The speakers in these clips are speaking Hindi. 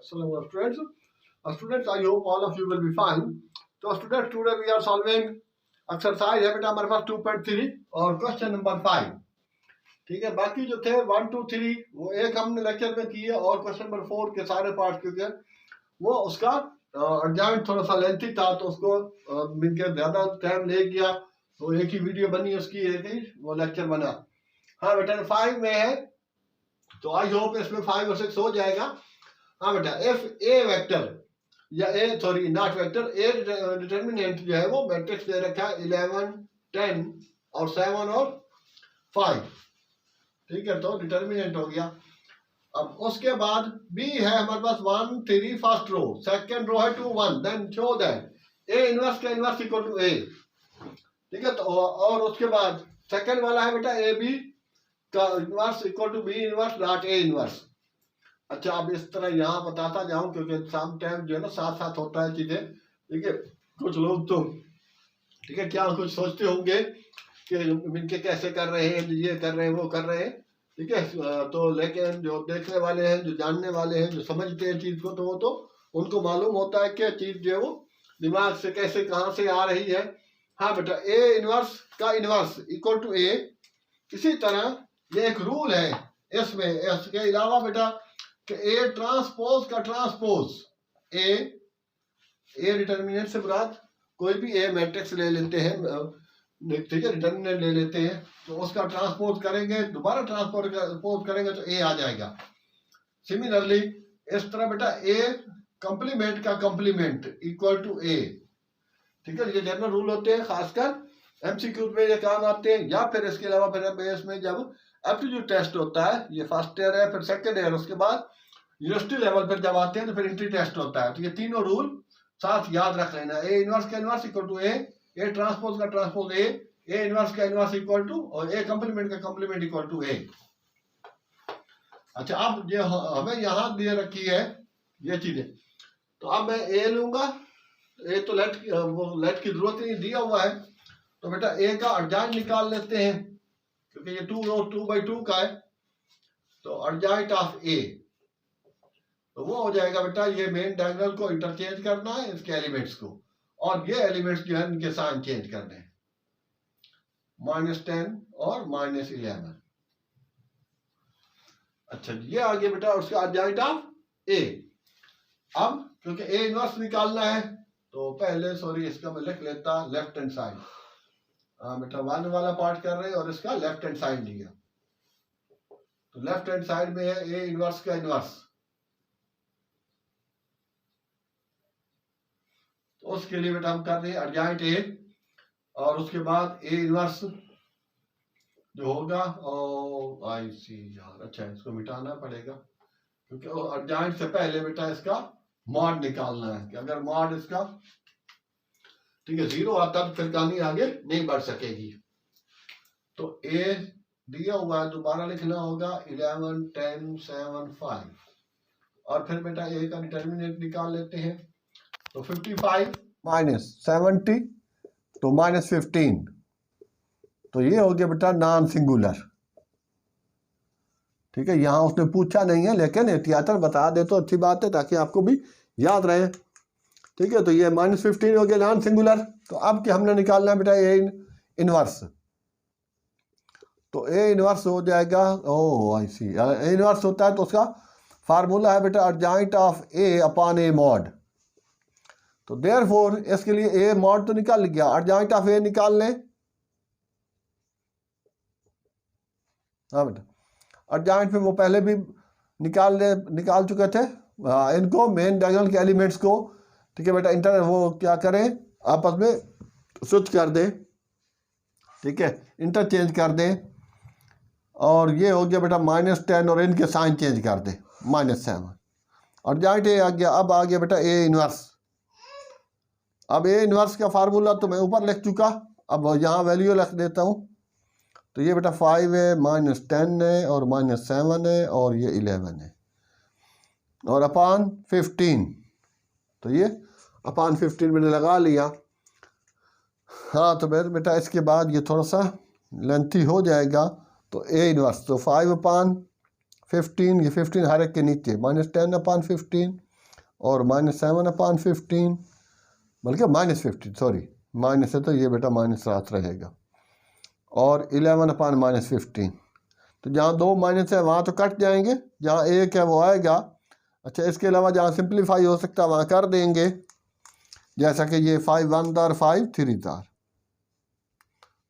Assalamu students. Students, I hope all of you will be fine. तो students, today we are solving exercise है बेटा हमारे पास 2.3 और क्वेश्चन नंबर 5. ठीक है, बाकी जो थे 1 2 3 वो एक हमने लेक्चर में किए और क्वेश्चन नंबर 4 के सारे पार्ट क्योंकि वो उसका एग्जाम थोड़ा सा लेंथी था तो उसको मिलकर ज़्यादा टाइम ले गया, तो एक ही वीडियो बनी उसकी, एक ही वो लेक्चर बना. हाँ बेटा 5 में है तो आई होप इसमें 5 और 6 हो जाएगा. हाँ बेटा एफ ए वेक्टर या A sorry not vector A determinant जो है वो मैट्रिक्स दे रखा है 11 10 और 7 और 5. ठीक है, तो डिटर्मिनेंट हो गया. अब उसके बाद बी है हमारे पास 1 3 फर्स्ट रो, सेकंड रो है 2 1, then show that A inverse का इनवर्स इक्वल टू ए. ठीक है, तो और उसके बाद सेकंड वाला है बेटा ए बी का inverse equal to B inverse dot A inverse. अच्छा, अब इस तरह यहाँ बताता जाऊं क्योंकि सम टाइम जो है ना साथ साथ होता है चीजें. ठीक है, कुछ लोग तो ठीक है क्या कुछ सोचते होंगे कि इनके कैसे कर रहे हैं, ये कर रहे हैं वो कर रहे हैं. ठीक है, तो लेकिन जो देखने वाले हैं, जो जानने वाले हैं, जो समझते हैं चीज को, तो वो तो उनको मालूम होता है कि चीज जो है वो दिमाग से कैसे कहाँ से आ रही है. हाँ बेटा ए इनवर्स का इनवर्स इक्वल टू ए. इसी तरह ये एक रूल है इसमें, इसके अलावा बेटा कि ए ट्रांसपोज का ट्रांसपोज ए डिटर्मिनेंट से मुराद कोई भी ए मैट्रिक्स ले लेते हैं, ठीक है, डिटर्मिनेंट ले लेते हैं तो उसका ट्रांसपोज करेंगे, दोबारा ट्रांसपोज करेंगे तो ए आ जाएगा. सिमिलरली इस तरह बेटा ए कंप्लीमेंट का कंप्लीमेंट इक्वल टू ए. ठीक है, ये जनरल रूल होते हैं, खासकर एमसीक्यू में ये काम आते हैं, या फिर इसके अलावा फिर इसमें जब एप्टीट्यूड टेस्ट होता है, ये फर्स्ट ईयर है, फिर सेकंड ईयर, उसके बाद यूनिवर्सिटी लेवल पर जब आते हैं तो फिर एंट्री टेस्ट होता है. तो ये तीनों रूल साथ याद रख लेना. ए इनवर्स का inverse equal to A transpose का ट्रांसपोज ए इनवर्स का इनवर्स इक्वल टू और ए कंप्लीमेंट का कंप्लीमेंट इक्वल टू ए. अच्छा, अब ये हमें यहाँ दे रखी है ये चीजें, तो अब मैं ए लूंगा. ए तो लेट की जरूरत नहीं, दिया हुआ है, तो बेटा ए का अर्जाइन निकाल लेते हैं क्योंकि ये 2/2 का है. तो अर्जाइट ऑफ ए तो वो हो जाएगा बेटा, ये मेन डायगोनल को इंटरचेंज करना है इसके एलिमेंट्स को, और ये एलिमेंट्स जो है इनके साइन चेंज करने हैं, -10 और -11. अच्छा, ये आ गया बेटा उसका अर्जाइट ऑफ ए. अब क्योंकि ए इनवर्स निकालना है तो पहले सॉरी इसका मैं लिख लेता लेफ्ट हैंड साइड. हाँ बेटा 1 वाला पार्ट कर रहे हैं और इसका लेफ्ट हैंड साइड लिया, तो लेफ्ट हैंड साइड में है ए इनवर्स का इनवर्स. तो उसके लिए बेटा हम कर रहे हैं अर्जाइट ए, और उसके बाद ए इनवर्स जो होगा और आई सी यार, अच्छा इसको मिटाना पड़ेगा क्योंकि अर्जाइट से पहले बेटा इसका मॉड निकालना है कि अगर मॉड इसका ठीक है 0 आता तो फिर कहानी आगे नहीं बढ़ सकेगी. तो ए दिया हुआ है, दोबारा लिखना होगा 11 10 7 5, और फिर बेटा ए का डिटर्मिनेंट निकाल लेते हैं. तो 55 -70 तो -15, तो ये हो गया बेटा नॉन सिंगुलर. ठीक है, यहाँ उसने पूछा नहीं है लेकिन एहतियातन बता दे तो अच्छी बात है ताकि आपको भी याद रहे. ठीक है, तो ये -15 हो गया नॉन सिंगुलर. तो अब क्या हमने निकालना है बेटा ए इनवर्स. तो ए इनवर्स हो जाएगा, ओ आई सी, ए इनवर्स होता है तो उसका फार्मूला है बेटा adjoint of A upon A mod. तो देयरफॉर इसके लिए ए मॉड तो निकाल गया, अर्जाइट ऑफ ए निकाल लें. हाँ बेटा अर्जाइट पे वो पहले भी निकाल चुके थे इनको, मेन डायगोनल के एलिमेंट्स को. ठीक है बेटा इंटर वो क्या करें आपस में स्विच कर दें. ठीक है, इंटरचेंज कर दें, और ये हो गया बेटा -10 और इनके साइन चेंज कर दें -7. और जाइट ए आ गया. अब आ गया बेटा ए इनवर्स. अब ए इनवर्स का फार्मूला तो मैं ऊपर लिख चुका, अब यहाँ वैल्यू लिख देता हूँ. तो ये बेटा 5 है, -10 है और -7 है और ये 11 है, और अपॉन 15. तो ये अपॉन 15 मैंने लगा लिया. हाँ तो बेटा इसके बाद ये थोड़ा सा लेंथी हो जाएगा. तो ए इनवर्स तो 5/15, ये 15 हर एक के नीचे -10/15 और -7/15, बल्कि -15, सॉरी माइनस है तो ये बेटा माइनस साथ रहेगा, और 11/-15। तो जहाँ दो माइनस है वहाँ तो कट जाएंगे, जहाँ एक है वो आएगा। अच्छा, इसके अलावा जहाँ सिंप्लीफाई हो सकता है वहाँ कर देंगे, जैसा कि ये 5 1 दार 5 3 दार,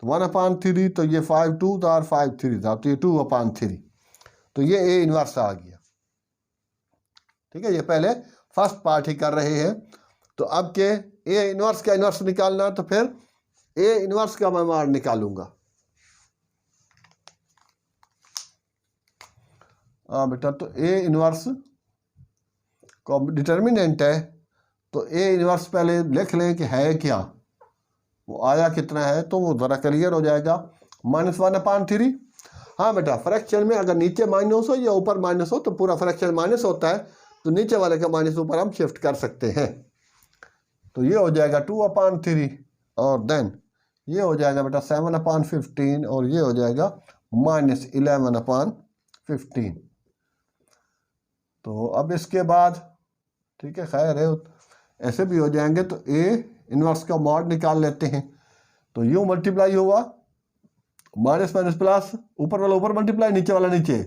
तो 1/3, तो ये 5 2 दार 5 3 दार, तो ये 2/3, तो ये ए इनवर्स आ गया। ठीक है, ये पहले फर्स्ट पार्ट ही कर रहे हैं। तो अब के ए इनवर्स का इनवर्स निकालना, तो फिर ए इनवर्स का मैं मान निकालूंगा। हाँ बेटा, तो ए इनवर्स का डिटर्मिनेंट है, तो ए इनवर्स पहले लिख लें कि है क्या, वो आया कितना है, तो वो ज़रा क्लियर हो जाएगा। -1/3। हाँ बेटा, फ्रैक्शन में अगर नीचे माइनस हो या ऊपर माइनस हो तो पूरा फ्रैक्शन माइनस होता है, तो नीचे वाले का माइनस ऊपर हम शिफ्ट कर सकते हैं। तो ये हो जाएगा 2/3, और देन ये हो जाएगा बेटा 7/15, और ये हो जाएगा -11/15। तो अब इसके बाद ठीक है, खैर है, ऐसे भी हो जाएंगे। तो ए इनवर्स का मॉड निकाल लेते हैं। तो यूँ मल्टीप्लाई हुआ, माइनस माइनस प्लस, ऊपर वाला ऊपर मल्टीप्लाई, नीचे वाला नीचे,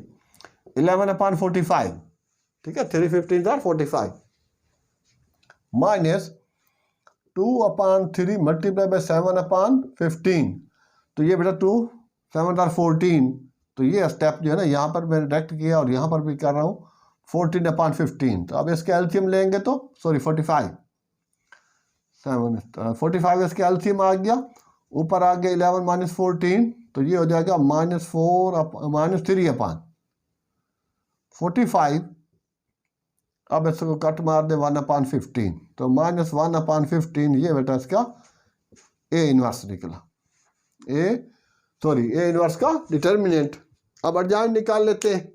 11/45। ठीक है, 315 दार 45 माइनस 2/3 मल्टीप्लाई बाय 7/15। तो ये बेटा 2 7 दार 14। तो ये स्टेप जो है ना, यहाँ पर मैंने डायरेक्ट किया और यहाँ पर भी कर रहा हूँ 14/15। तो अब इसके एलसीएम लेंगे तो सॉरी 45 इसके एलसीएम आ गया, ऊपर आ गया 11 - 14, तो ये हो जाएगा -3/45। अब इसको कट मार दे 1/15, तो -1/15, ये बेटा इसका ए इनवर्स निकला। ए इनवर्स का डिटर्मिनेंट। अब अर्जान निकाल लेते हैं।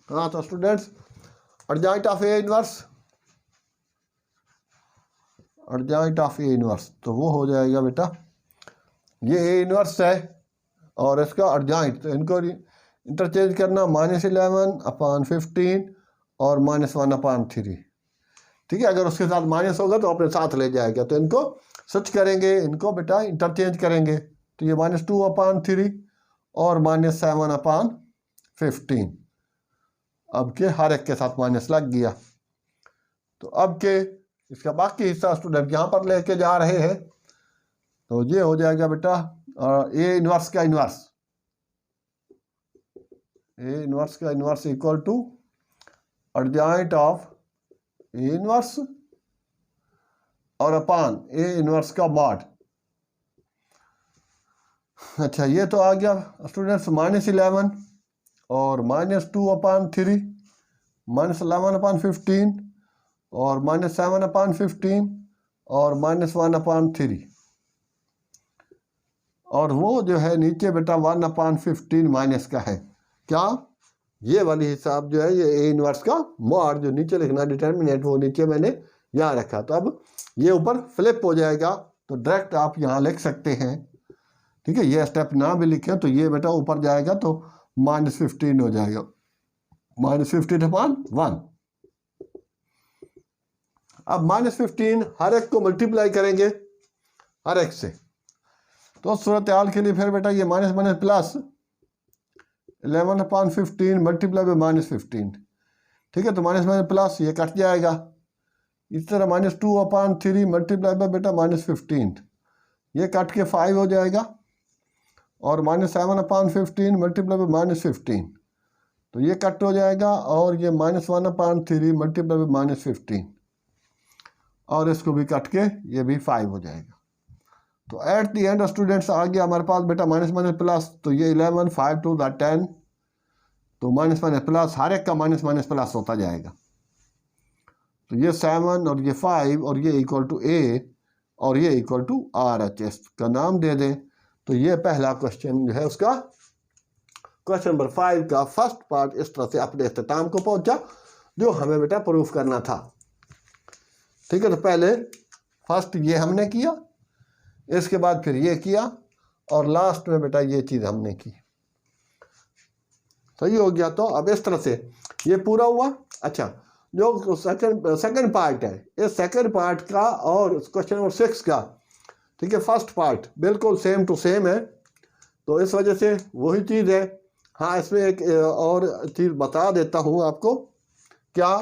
हाँ, तो students, adjoint of A inverse, adjoint of A inverse, तो वो हो जाएगा बेटा, ये ए इनवर्स है और इसका अर्जाइट, तो इनको इंटरचेंज करना, -11/15 और -1/3। ठीक है, अगर उसके साथ माइनस होगा तो अपने साथ ले जाएगा, तो इनको स्विच करेंगे, इनको बेटा इंटरचेंज करेंगे। तो ये -2/3 और -7/15। अब के हर एक के साथ माइनस लग गया। तो अब के इसका बाकी हिस्सा स्टूडेंट यहाँ पर लेके जा रहे हैं। तो ये हो जाएगा बेटा ए इनवर्स का इनवर्स, ए इनवर्स का inverse equal to adjoint of A inverse और अपान ए इनवर्स का मॉड। अच्छा, ये तो आ गया स्टूडेंट्स -11 और -2/3, -11/15 और -7/15 और -1/3। और वो जो है नीचे बेटा 1/15 माइनस का है। क्या? ये वाली हिसाब जो है ये ए इनवर्स का मॉड, जो नीचे लिखना डिटर्मिनेंट, वो नीचे मैंने यहाँ रखा। तो अब ये ऊपर फ्लिप हो जाएगा, तो डायरेक्ट आप यहाँ लिख सकते हैं। ठीक है, ये स्टेप ना भी लिखें तो ये बेटा ऊपर जाएगा तो -15 हो जाएगा, -15/1। अब -15 हर एक को मल्टीप्लाई करेंगे हर एक से, तो सूरत हाल के लिए फिर बेटा ये minus minus plus 11/15 multiply by -15। ठीक है, तो माइनस माइनस प्लस ये कट जाएगा। इस तरह -2/3 मल्टीप्लाई बाय बेटा -15, ये कट के 5 हो जाएगा, और -7/15 मल्टीप्लाई बाय -15, तो ये कट हो जाएगा, और ये -1/3 मल्टीप्लाई बाय -15, और इसको भी कट के ये भी 5 हो जाएगा। तो एट दी एंड स्टूडेंट्स आ गया हमारे पास बेटा माइनस माइनस प्लस, तो ये 11 5 2 10, तो माइनस माइनस प्लस, हर एक का माइनस माइनस प्लस होता जाएगा। तो ये 7 और ये 5 और ये इक्वल टू ए और ये इक्वल टू RHS का नाम दे दें। तो ये पहला क्वेश्चन जो है उसका क्वेश्चन नंबर 5 का फर्स्ट पार्ट इस तरह से अपने इख्तिताम को पहुंचा, जो हमें बेटा प्रूफ करना था। ठीक है, तो पहले फर्स्ट ये हमने किया, इसके बाद फिर ये किया और लास्ट में बेटा ये चीज़ हमने की। सही हो गया। तो अब इस तरह से ये पूरा हुआ। अच्छा, जो सेकंड पार्ट है, इस सेकंड पार्ट का और क्वेश्चन नंबर 6 का, ठीक है, फर्स्ट पार्ट बिल्कुल सेम टू सेम है, तो इस वजह से वही चीज़ है। हाँ, इसमें एक और चीज़ बता देता हूँ आपको, क्या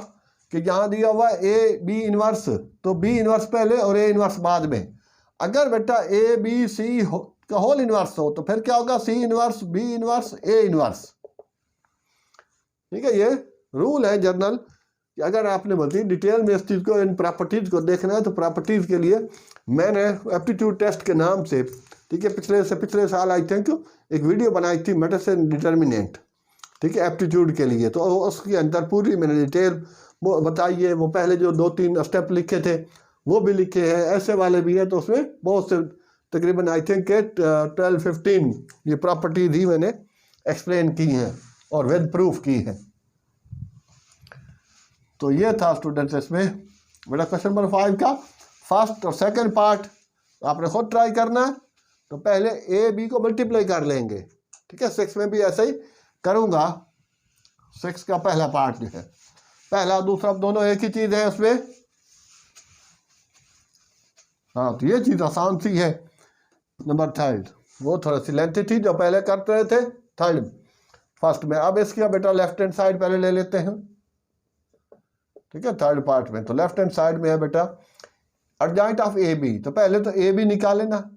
कि यहाँ दिया हुआ ए बी इनवर्स, तो बी इनवर्स पहले और ए इनवर्स बाद में। अगर बेटा ए बी सी का होल इनवर्स हो तो फिर क्या होगा, C inverse, B inverse, A inverse. ठीक है, ये रूल है जनरल कि अगर आपने मज़ीद डिटेल में इस चीज़ को, इन प्रॉपर्टीज़ को देखना है, तो प्रॉपर्टीज़ के लिए मैंने एप्टीट्यूड टेस्ट के नाम से, ठीक है, पिछले साल आई थिंक एक वीडियो बनाई थी, मेडिसिन डिटर्मिनेंट, ठीक है, एप्टीट्यूड के लिए। तो उसके अंदर पूरी मैंने डिटेल वो बताई है। वो पहले जो 2-3 स्टेप लिखे थे वो भी लिखे हैं, ऐसे वाले भी हैं। तो उसमें बहुत से तकरीबन आई थिंक 12-15 ये प्रॉपर्टीज ही मैंने एक्सप्लेन की हैं और विद प्रूफ की है। तो ये था स्टूडेंट्स इसमें बेटा क्वेश्चन नंबर 5 का फर्स्ट और सेकंड पार्ट आपने खुद ट्राई करना है। तो पहले ए बी को मल्टीप्लाई कर लेंगे, ठीक है। 6 में भी ऐसा ही करूँगा। 6 का पहला पार्ट जो है, पहला दूसरा दोनों एक ही चीज़ है उसमें। हाँ, तो ये चीज़ आसान सी है। नंबर 3 वो थोड़ा सी लेंथी थी जो पहले करते रहे थे थर्ड फर्स्ट में। अब इसका बेटा लेफ्ट हैंड साइड पहले ले लेते हैं, ठीक है, थर्ड पार्ट में। तो लेफ्ट हैंड साइड में है बेटा एडजॉइंट ऑफ ए बी, तो पहले तो ए बी निकाले ना,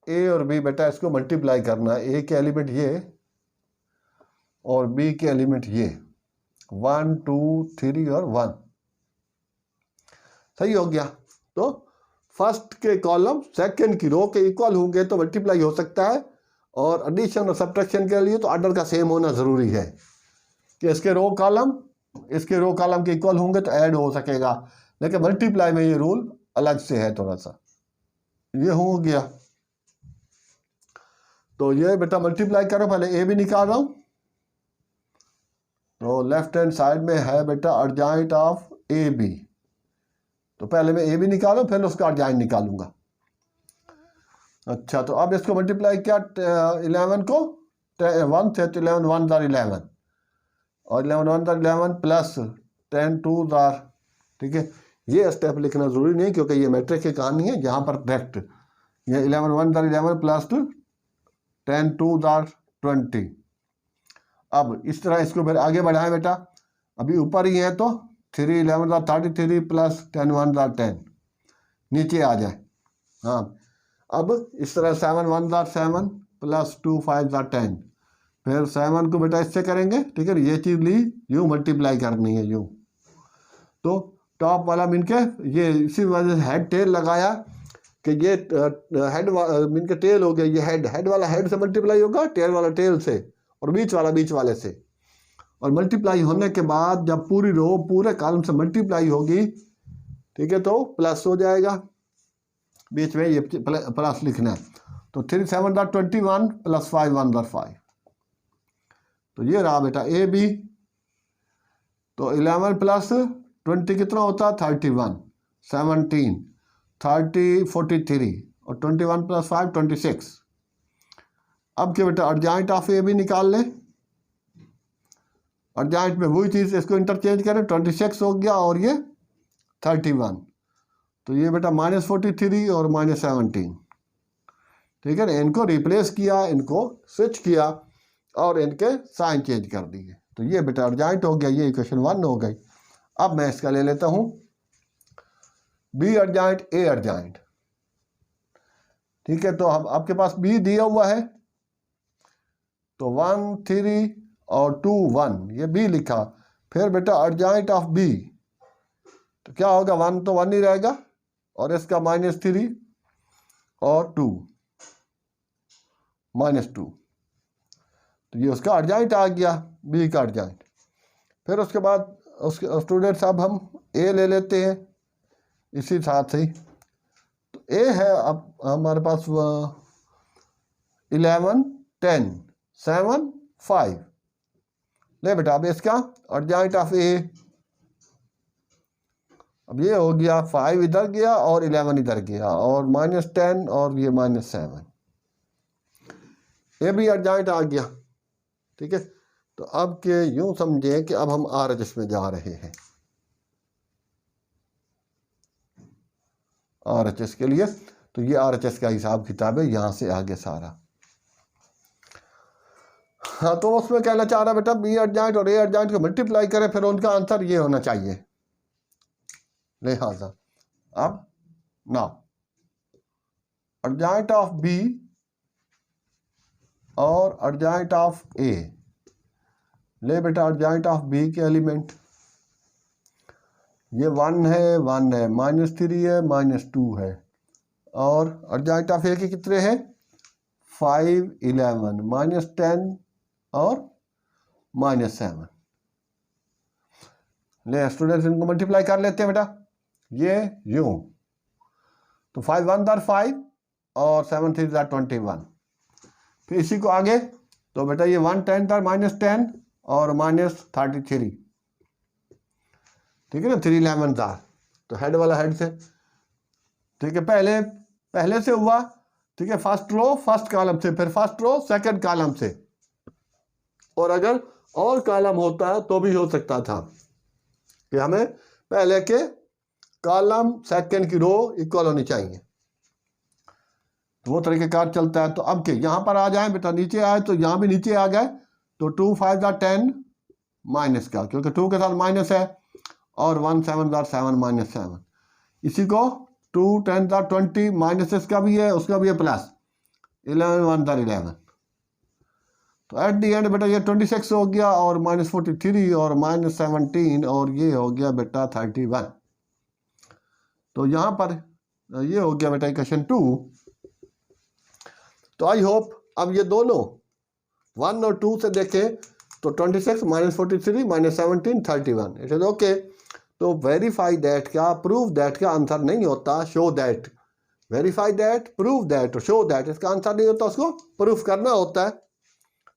ए और बी बेटा इसको मल्टीप्लाई करना है। ए के एलिमेंट ये और बी के एलिमेंट ये, 1 2 3 और 1। सही हो गया। तो फर्स्ट के कॉलम सेकंड की रो के इक्वल होंगे तो मल्टीप्लाई हो सकता है, और एडिशन और सब्ट्रैक्शन के लिए तो ऑर्डर का सेम होना ज़रूरी है कि इसके रो कॉलम के इक्वल होंगे तो ऐड हो सकेगा। लेकिन मल्टीप्लाई में ये रूल अलग से है थोड़ा सा। ये हो गया। तो ये बेटा मल्टीप्लाई करो, पहले ए भी निकाल रहा हूँ। तो लेफ्ट हैंड साइड में है बेटा एडजॉइंट ऑफ ए बी, तो पहले मैं ए भी निकालूं फिर उसका एडजॉइंट निकालूंगा। अच्छा, तो अब इसको मल्टीप्लाई किया 11 को 1 से, तो 11 1 जार 11 और 11 1 जार 11 प्लस 10 2 जार, ठीक है। ये स्टेप लिखना ज़रूरी नहीं क्योंकि ये मैट्रिक की कहानी है। यहाँ पर डायरेक्ट ये 11 1 जार 11 प्लस 10 2 जार 20। अब इस तरह इसको फिर आगे बढ़ाएं बेटा, अभी ऊपर ही है तो 3 11 जार 33 प्लस 10 1 जार 10, नीचे आ जाए। हाँ, अब इस तरह 7 1 जार 7 प्लस 2 5 जार 10, फिर 7 को बेटा इससे करेंगे, ठीक है। ये चीज़ ली, यूँ मल्टीप्लाई करनी है यूँ। तो टॉप वाला मीन के ये इसी वजह से हेड टेल लगाया कि ये हेड मीन के टेल हो गया, ये हेड वाला हेड से मल्टीप्लाई होगा, टेल वाला टेल से, और बीच वाला बीच वाले से। और मल्टीप्लाई होने के बाद जब पूरी रो पूरे कॉलम से मल्टीप्लाई होगी, ठीक है, तो प्लस हो जाएगा, बीच में ये प्लस लिखना है। तो 3 7 जार 21 प्लस 5 1 जार 5। तो ये रहा बेटा ए बी। तो 11 प्लस 20 कितना होता है 31, 17 30 43 और 21 प्लस 5 26। अब क्या बेटा एडजॉइंट ऑफ ए बी निकाल लें। एडजॉइंट में वही चीज़, इसको इंटरचेंज करें, 26 हो गया और ये 31। तो ये बेटा -43 और -17, ठीक है ना। इनको रिप्लेस किया, इनको स्विच किया और इनके साइन चेंज कर दिए। तो ये बेटा एडजॉइंट हो गया, ये इक्वेशन 1 हो गई। अब मैं इसका ले लेता हूँ बी एडजॉइंट ए एडजॉइंट, ठीक है। तो हम आपके पास बी दिया हुआ है, तो 1 3 और 2 1, ये बी लिखा। फिर बेटा एडजॉइंट ऑफ बी, तो क्या होगा 1 तो 1 ही रहेगा और इसका -3 और 2 -2। तो ये उसका एडजॉइंट आ गया, बी का एडजॉइंट। फिर उसके बाद उसके स्टूडेंट्स अब हम ए ले लेते हैं इसी साथ ही। तो ए है अब हमारे पास 11 10 7 5। ले बेटा अब इसका एडजॉइंट ऑफ ए, अब ये हो गया 5 इधर गया और 11 इधर गया और -10 और ये -7, ये भी एडजॉइंट आ गया। ठीक है, तो अब के यूं समझें कि अब हम RHS में जा रहे हैं, RHS के लिए। तो ये RHS का हिसाब किताब है यहाँ से आगे सारा। हाँ, तो उसमें कहना चाह रहा है बेटा बी एडजॉइंट और ए एडजॉइंट को मल्टीप्लाई करें, फिर उनका आंसर ये होना चाहिए। लिहाजा अब नाउ एडजॉइंट ऑफ बी और एडजॉइंट ऑफ ए, ले बेटा एडजॉइंट ऑफ बी के एलिमेंट, ये 1 है, 1 है, -3 है, -2 है, और एडजॉइंट ऑफ ए के कितने हैं 5, 11, -10 और -7। ले स्टूडेंट्स इनको मल्टीप्लाई कर लेते हैं बेटा, ये यूं, तो 5 1 5 और 7 3 21। फिर इसी को आगे, तो बेटा ये 1 10 -10 और -33। ठीक है ना, 3 11 था, तो हेड वाला हेड से। ठीक है, पहले से हुआ। ठीक है, फर्स्ट रो फर्स्ट कॉलम से, फिर फर्स्ट रो सेकंड कॉलम से, और अगर और कॉलम होता है तो भी हो सकता था कि हमें पहले के कॉलम सेकंड की रो इक्वल होनी चाहिए, तो वो तरीक़ेकार चलता है। तो अब के यहाँ पर आ जाए बेटा, नीचे आए तो यहाँ भी नीचे आ गए, तो 2 5 10 माइनस का, क्योंकि 2 के साथ माइनस है, और 1 7 7 -7। इसी को 2 10 20 माइनस इसका भी है, उसका भी है, प्लस 11 1 11। तो एट दी एंड बेटा ये 26 हो गया, और -43 और -17, और ये हो गया बेटा 31। तो यहाँ पर ये हो गया बेटा क्वेश्चन 2। तो आई होप अब ये दोनों 1 और 2 से देखें तो 26 -43 -17 31, इट इज ओके। तो वेरीफाई दैट क्या, प्रूव दैट का आंसर नहीं होता, show that. Verify that, prove that और शो दैट, इसका आंसर नहीं होता, उसको प्रूफ करना होता है।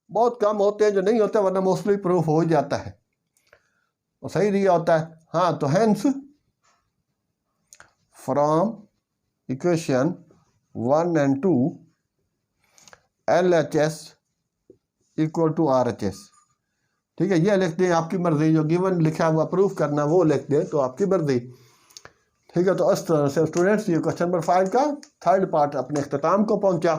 बहुत कम होते हैं जो नहीं होते, वरना मोस्टली प्रूफ हो ही जाता है और सही दिया होता है। हाँ, तो hence from equation 1 and 2 LHS equal to RHS। ठीक है, ये लिख दें, आपकी मर्जी, जो गिवन लिखा हुआ प्रूफ करना वो लिख दें, तो आपकी मर्जी। ठीक है, तो इस तरह से स्टूडेंट्स ये क्वेश्चन नंबर 5 का थर्ड पार्ट अपने अख्ताम को पहुंचा।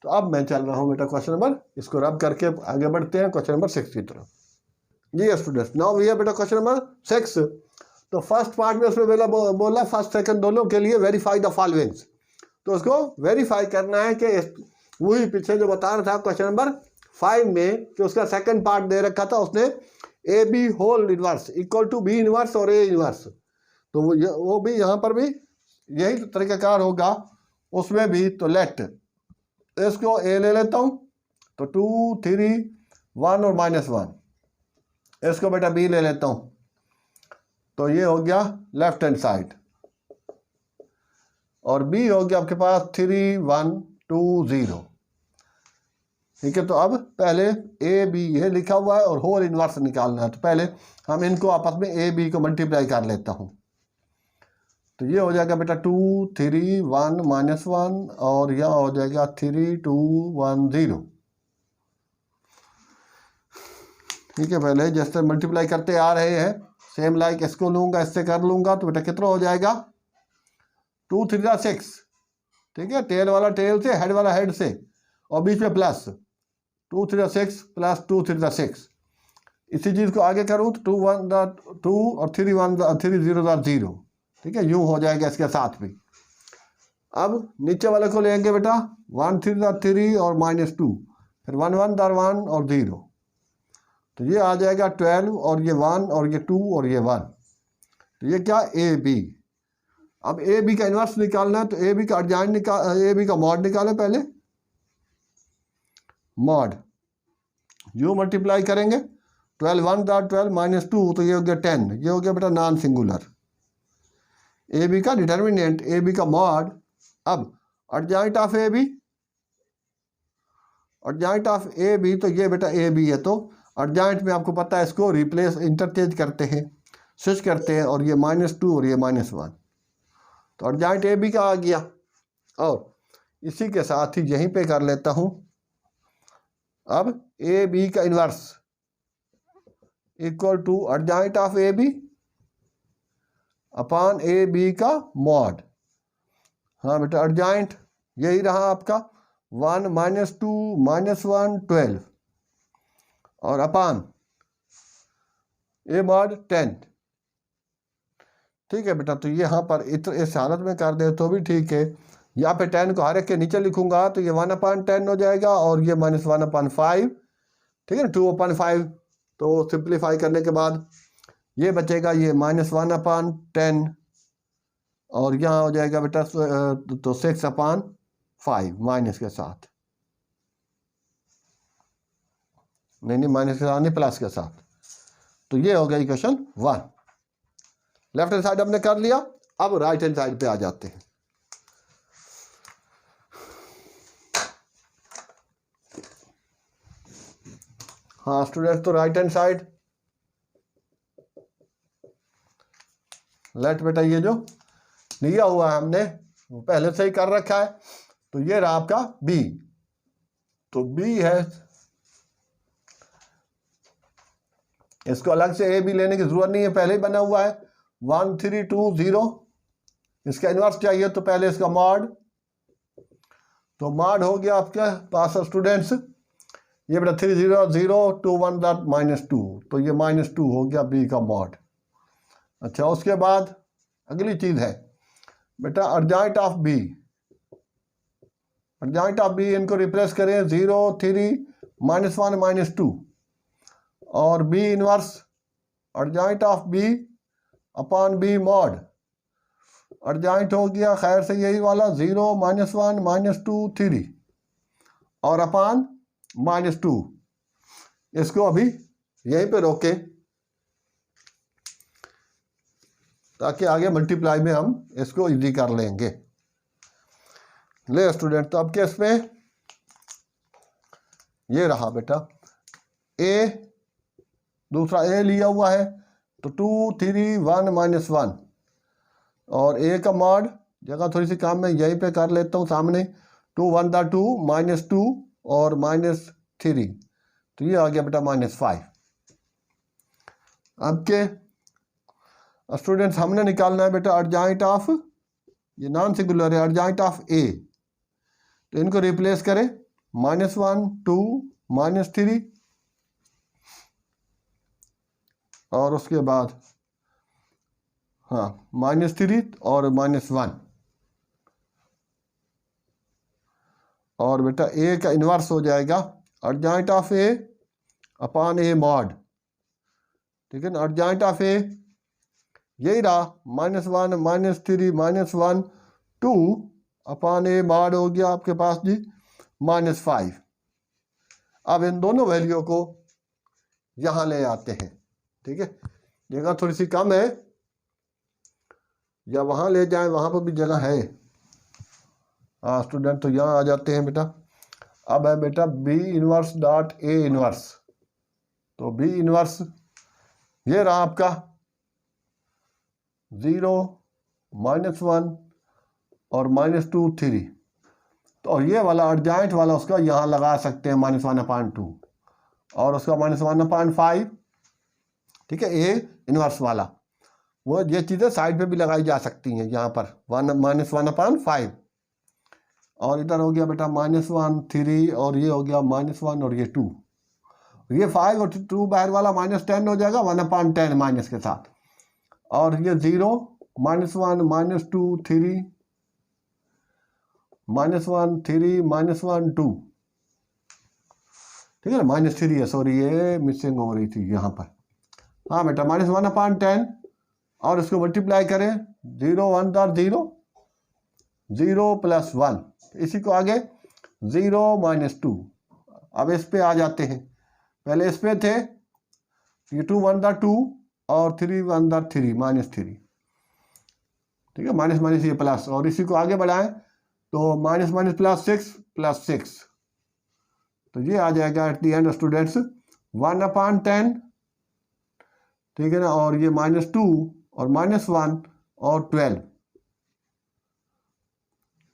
तो अब मैं चल रहा हूँ बेटा क्वेश्चन नंबर, इसको रब करके आगे बढ़ते हैं क्वेश्चन नंबर 6 की तरफ। जी स्टूडेंट्स, नाउ वी हैव बेटा क्वेश्चन नंबर 6। तो फर्स्ट पार्ट में उसमें बोला फर्स्ट सेकंड दोनों के लिए वेरीफाई द फॉलोइंग्स, तो उसको वेरीफाई करना है कि वही पीछे जो बता रहा था क्वेश्चन नंबर 5 में, कि उसका सेकंड पार्ट दे रखा था उसने A B whole inverse equal to B inverse और ए इनवर्स। तो वो भी यहाँ पर भी यही तरीक़ाकार होगा उसमें भी। तो लेट इसको ए ले लेता हूँ, तो 2 3 1 और -1। इसको बेटा बी ले लेता हूँ, तो ये हो गया लेफ्ट हैंड साइड, और बी हो गया आपके पास 3 1 2 0। ठीक है, तो अब पहले ए बी ये लिखा हुआ है और होल इनवर्स निकालना है, तो पहले हम इनको आपस में ए बी को मल्टीप्लाई कर लेता हूँ। तो ये हो जाएगा बेटा 2 3 1 -1, और यह हो जाएगा 3 2 1 0। ठीक है, पहले जैसे मल्टीप्लाई करते आ रहे हैं, सेम लाइक इसको लूँगा, इससे कर लूँगा, तो बेटा कितना हो जाएगा 2 3 6। ठीक है, टेल वाला टेल से, हेड वाला हेड से, और बीच में प्लस 2 3 6 प्लस 2 3 6। इसी चीज़ को आगे करूँ तो 2 1 2 और 3 1 3 0 0। ठीक है, यूँ हो जाएगा इसके साथ भी। अब नीचे वाले को लेंगे बेटा 1 3 3 और -2, फिर 1 1 1 और 0। तो ये आ जाएगा 12, और ये 1 और ये 2 और ये 1। तो ये क्या ए बी। अब ए बी का इन्वर्स निकालना है, तो ए बी का एडजॉइंट निकाल, ए बी का मॉड निकालें पहले। मॉड यू मल्टीप्लाई करेंगे, 12 1 12 -2, तो ये हो गया 10। ये हो गया बेटा नॉन सिंगुलर। ए बी का डिटर्मिनेंट, ए बी का मॉड। अब adjoint of A B, adjoint of A B, तो ये बेटा ए बी है, तो एडजॉइंट में आपको पता है इसको रिप्लेस इंटरचेंज करते हैं। स्विच करते हैं और ये -2 और ये -1, तो एडजॉइंट ए बी का आ गया। और इसी के साथ ही यहीं पे कर लेता हूँ अब ए बी का inverse equal to adjoint of A B upon A B का मॉड। हाँ बेटा, एडजॉइंट यही रहा आपका 1 -2 -1 12 और अपॉन ए मॉड 10। ठीक है बेटा, तो ये यहाँ पर इस हालत में कर दे तो भी ठीक है। यहाँ पे 10 को हर एक के नीचे लिखूंगा तो ये 1/10 हो जाएगा और ये -1/5। ठीक है ना, 2/5। तो सिंप्लीफाई करने के बाद ये बचेगा ये -1/10 और यहाँ हो जाएगा बेटा तो 6/5 माइनस के साथ, नहीं माइनस के साथ नहीं, प्लस के साथ। तो ये हो गया इक्वेशन 1। लेफ्ट हैंड साइड हमने कर लिया, अब राइट हैंड साइड पे आ जाते हैं। हाँ स्टूडेंट, तो राइट हैंड साइड लेट बेटा ये जो लिया हुआ है हमने वो पहले से ही कर रखा है, तो ये रहा आपका बी। तो बी है, इसको अलग से ए बी लेने की जरूरत नहीं है, पहले ही बना हुआ है 1 3 2 0। इसका इन्वर्स चाहिए तो पहले इसका मॉड, तो मॉड हो गया आपके पास स्टूडेंट्स ये बेटा 3 0 0 2 1 -2, तो ये -2 हो गया बी का मॉड। अच्छा, उसके बाद अगली चीज है बेटा adjoint of B. Adjoint of B इनको रिप्लेस करें 0 3 -1 -2 और B inverse adjoint of B upon B mod. Adjoint हो गया खैर से यही वाला 0 -1 -2 3 और अपॉन -2। इसको अभी यहीं पे रोके ताकि आगे मल्टीप्लाई में हम इसको इजी कर लेंगे। ले स्टूडेंट, तो अब केस में ये रहा बेटा ए, दूसरा ए लिया हुआ है तो 2 3 1 -1 और ए का मॉड जगह थोड़ी सी काम में यहीं पे कर लेता हूँ सामने 2 1 2 -2 और -3, तो ये आ गया बेटा -5। अब के स्टूडेंट्स हमने निकालना है बेटा एडजॉइंट ऑफ, ये नॉन सिंगुलर है, एडजॉइंट ऑफ ए, तो इनको रिप्लेस करें -1 2 -3 और उसके बाद हाँ -3 और -1 और बेटा ए का इन्वर्स हो जाएगा adjoint of A upon A mod. ठीक है ना, एडजॉइंट ऑफ ए यही रहा -1 -3 -1 2 अपॉन ए मॉड हो गया आपके पास जी -5। अब इन दोनों वैल्यू को यहाँ ले आते हैं। ठीक है, जगह थोड़ी सी कम है, या वहाँ ले जाएं, वहाँ पर भी जगह है। हाँ स्टूडेंट, तो यहाँ आ जाते हैं बेटा। अब है बेटा B inverse dot A inverse, तो बी इनवर्स ये रहा आपका 0 -1 और -2 3, तो ये वाला एडजॉइंट वाला उसका यहाँ लगा सकते हैं -1/2 और उसका -1/5। ठीक है, ए इनवर्स वाला वो ये चीज़ें साइड पे भी लगाई जा सकती हैं, यहाँ पर -1/5 और इधर हो गया बेटा -1 3 और ये हो गया -1 और ये 2, ये 5 और 2 बाहर वाला -10 हो जाएगा 1/10 माइनस के साथ, और ये 0 -1 -2 3 -1 3 -1 2। ठीक है ना, -3 है, सॉरी ये मिसिंग हो रही थी यहाँ पर। हाँ बेटा -1/10 और इसको मल्टीप्लाई करें 0 1 0 0 + 1, इसी को आगे 0 -2। अब इस पे आ जाते हैं, पहले इस पे थे ये 2 1 2 और 3 1 3 -3। ठीक है, माइनस ये प्लस, और इसी को आगे बढ़ाएं तो -6 + 6, तो ये आ जाएगा एट द एंड स्टूडेंट्स 1/10 ठीक है ना, और ये -2 और -1 और 12,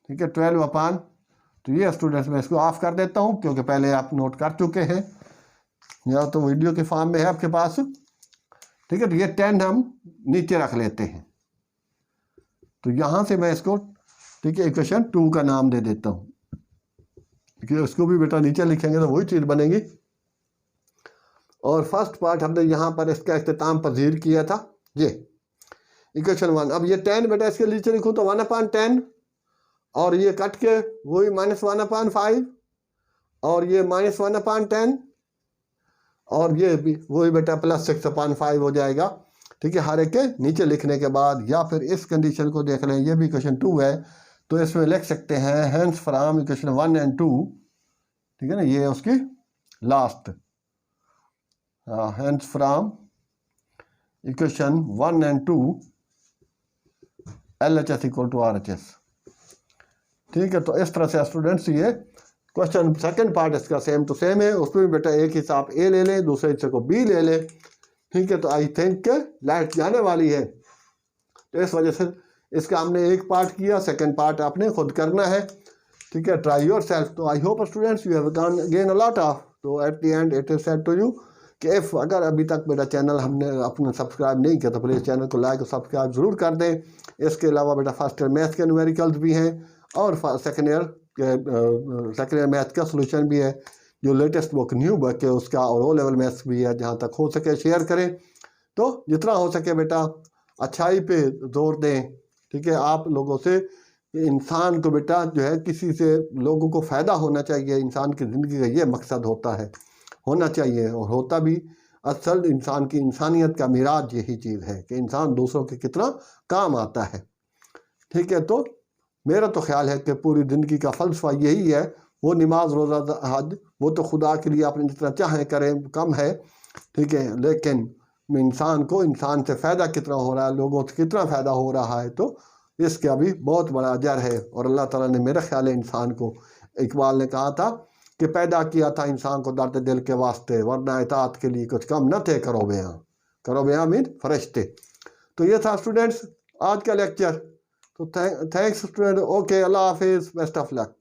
ठीक है, 12 तो ये स्टूडेंट्स मैं इसको ऑफ कर देता हूँ क्योंकि पहले आप नोट कर चुके हैं या तो वीडियो के फॉर्म में है आपके पास, ठीक है। तो ये 10 हम नीचे रख लेते हैं, तो यहाँ से मैं इसको, ठीक है, इक्वेशन 2 का नाम दे देता हूँ, क्योंकि उसको भी बेटा नीचे लिखेंगे तो वही चीज़ बनेगी। और फर्स्ट पार्ट हमने यहाँ पर इसका इख्तिताम पजीर किया था, ये इक्वेशन 1। अब ये 10 बेटा इसके नीचे लिखूँ तो 1/10, और ये कट के वही -1/5, और ये -1/10, और ये भी वही बेटा +6/5 हो जाएगा, ठीक है, हर एक के नीचे लिखने के बाद। या फिर इस कंडीशन को देख लें, ये भी इक्वेशन 2 है, तो इसमें लिख सकते हैं हेंस फ्रॉम इक्वेशन 1 और 2, ठीक है ना, ये उसकी लास्ट, हेंस फ्रॉम इक्वेशन 1 और 2 LHS = RHS, ठीक है। तो इस तरह से स्टूडेंट्स ये क्वेश्चन सेकंड पार्ट इसका सेम टू सेम है, उसमें भी बेटा एक हिस्सा आप ए ले लें, दूसरे हिस्से को बी ले लें, ठीक है। तो आई थिंक लाइट जाने वाली है, तो इस वजह से इसका हमने एक पार्ट किया, सेकंड पार्ट आपने खुद करना है, ठीक है। Try yourself. तो I hope students you have gain a lot of. तो at the end it is said to you कि इफ़ अगर अभी तक बेटा चैनल हमने अपना सब्सक्राइब नहीं किया तो प्लीज़ चैनल को लाइक और सब्सक्राइब ज़रूर कर दें। इसके अलावा बेटा फर्स्ट ईयर मैथ के न्यूमेरिकल्स भी हैं और सेकेंड ईयर मैथ का सोल्यूशन भी है, जो लेटेस्ट बुक न्यू बुक है उसका, और ओ लेवल मैथ्स भी है। जहाँ तक हो सके शेयर करें, तो जितना हो सके बेटा अच्छाई पे जोर दें, ठीक है। आप लोगों से, इंसान को बेटा जो है किसी से लोगों को फ़ायदा होना चाहिए, इंसान की ज़िंदगी का ये मकसद होता है, होना चाहिए और होता भी। असल इंसान की इंसानियत का मिराज यही चीज़ है कि इंसान दूसरों के कितना काम आता है, ठीक है। तो मेरा तो ख्याल है कि पूरी ज़िंदगी का फ़लसफ़ा यही है, वो नमाज रोज़ा हज वो तो खुदा के लिए आपने जितना चाहें करें कम है, ठीक है, लेकिन इंसान को इंसान से फ़ायदा कितना हो रहा है, लोगों से कितना फ़ायदा हो रहा है, तो इसका भी बहुत बड़ा अजर है। और अल्लाह ताला ने, मेरा ख्याल है, इंसान को, इकबाल ने कहा था कि पैदा किया था इंसान को दर्द दिल के वास्ते, वरना इताअत के लिए कुछ कम न थे करो बयां मीन फरिश्ते। तो ये था स्टूडेंट्स आज का लेक्चर। तो थैंक्स स्टूडेंट, ओके, अल्लाह हाफिज़, बेस्ट ऑफ लक।